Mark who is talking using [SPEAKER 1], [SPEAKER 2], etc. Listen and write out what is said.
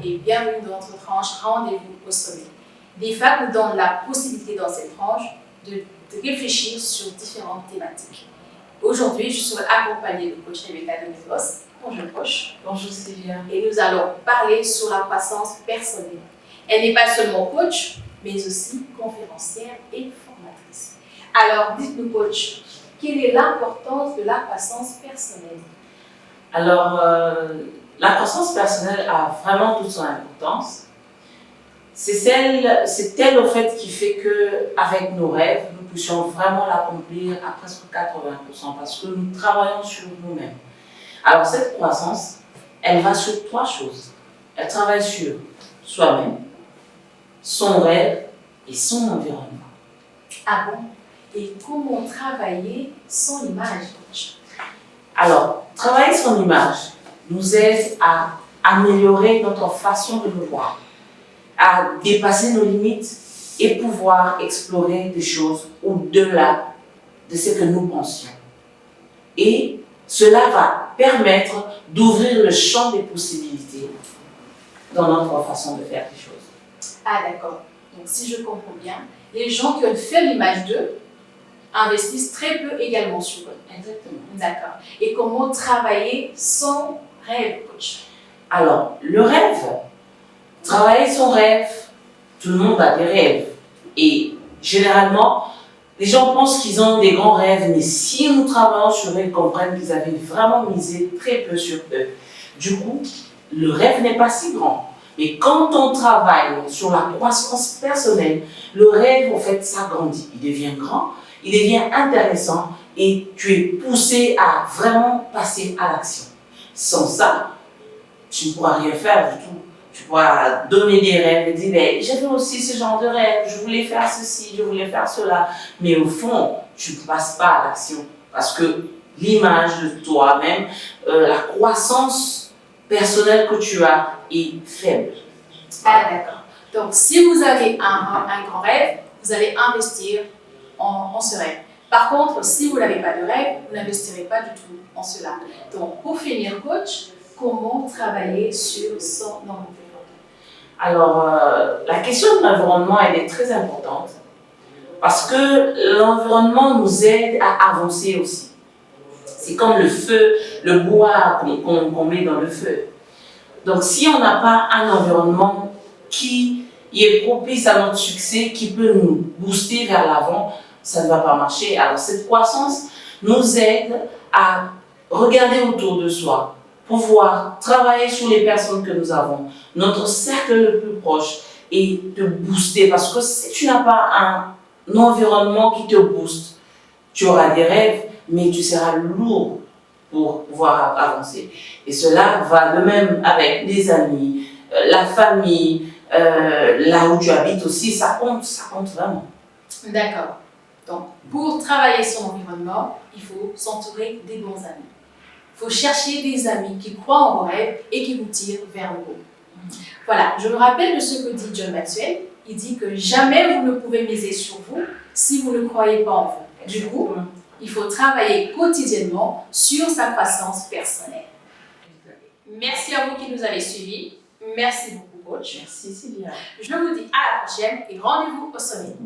[SPEAKER 1] et bienvenue dans notre tranche Rendez-vous au sommet. DIFAC nous donne la possibilité dans cette tranche de réfléchir sur différentes thématiques. Aujourd'hui, je serai accompagnée de coach Rebecca Domingos. Bonjour coach.
[SPEAKER 2] Bonjour Sylvia.
[SPEAKER 1] Et nous allons parler sur la croissance personnelle. Elle n'est pas seulement coach, mais aussi conférencière et formatrice. Alors, dites-nous coach, quelle est l'importance de la croissance personnelle?
[SPEAKER 2] Alors, la croissance personnelle a vraiment toute son importance. C'est elle au fait qui fait qu'avec nos rêves, nous puissions vraiment l'accomplir à presque 80% parce que nous travaillons sur nous-mêmes. Alors cette croissance, elle va sur 3 choses. Elle travaille sur soi-même, son rêve et son environnement.
[SPEAKER 1] Ah bon? Et comment travailler son image, coach?
[SPEAKER 2] Alors, travailler son image nous aide à améliorer notre façon de nous voir, à dépasser nos limites et pouvoir explorer des choses au-delà de ce que nous pensions. Et cela va permettre d'ouvrir le champ des possibilités dans notre façon de faire les choses.
[SPEAKER 1] Ah d'accord. Donc si je comprends bien, les gens qui ont fait l'image d'eux investissent très peu également sur eux.
[SPEAKER 2] Exactement.
[SPEAKER 1] D'accord. Et comment travailler son rêve, coach?
[SPEAKER 2] Alors, le rêve, travailler son rêve, tout le monde a des rêves. Et généralement, les gens pensent qu'ils ont des grands rêves, mais si nous travaillons sur eux, ils comprennent qu'ils avaient vraiment misé très peu sur eux. Du coup, le rêve n'est pas si grand. Mais quand on travaille sur la croissance personnelle, le rêve, en fait, s'agrandit. Il devient grand, il devient intéressant et tu es poussé à vraiment passer à l'action. Sans ça, tu ne pourras rien faire du tout. Tu pourras donner des rêves et dire ben, j'avais aussi ce genre de rêve, je voulais faire ceci, je voulais faire cela. Mais au fond, tu ne passes pas à l'action parce que l'image de toi-même, la croissance personnelle que tu as est faible.
[SPEAKER 1] Ah d'accord. Donc si vous avez un grand rêve, vous allez investir en ce rêve. Par contre, si vous n'avez pas de rêve, vous n'investirez pas du tout en cela. Donc pour finir, coach, comment travailler sur son environnement?
[SPEAKER 2] Alors, la question de l'environnement, elle est très importante parce que l'environnement nous aide à avancer aussi. C'est comme le feu, le bois qu'on met dans le feu. Donc, si on n'a pas un environnement qui est propice à notre succès, qui peut nous booster vers l'avant, ça ne va pas marcher. Alors, cette croissance nous aide à regarder autour de soi, pouvoir travailler sur les personnes que nous avons, notre cercle le plus proche et te booster. Parce que si tu n'as pas un environnement qui te booste, tu auras des rêves, mais tu seras lourd pour pouvoir avancer. Et cela va de même avec les amis, la famille, là où tu habites aussi, ça compte vraiment.
[SPEAKER 1] D'accord. Donc, pour travailler son environnement, il faut s'entourer des bons amis. Il faut chercher des amis qui croient en vos rêves et qui vous tirent vers le haut. Voilà, je me rappelle de ce que dit John Maxwell. Il dit que jamais vous ne pouvez miser sur vous si vous ne croyez pas en vous. Du coup, il faut travailler quotidiennement sur sa croissance personnelle. Merci à vous qui nous avez suivis. Merci beaucoup, coach.
[SPEAKER 2] Merci Sylvia.
[SPEAKER 1] Je vous dis à la prochaine et rendez-vous au sommet.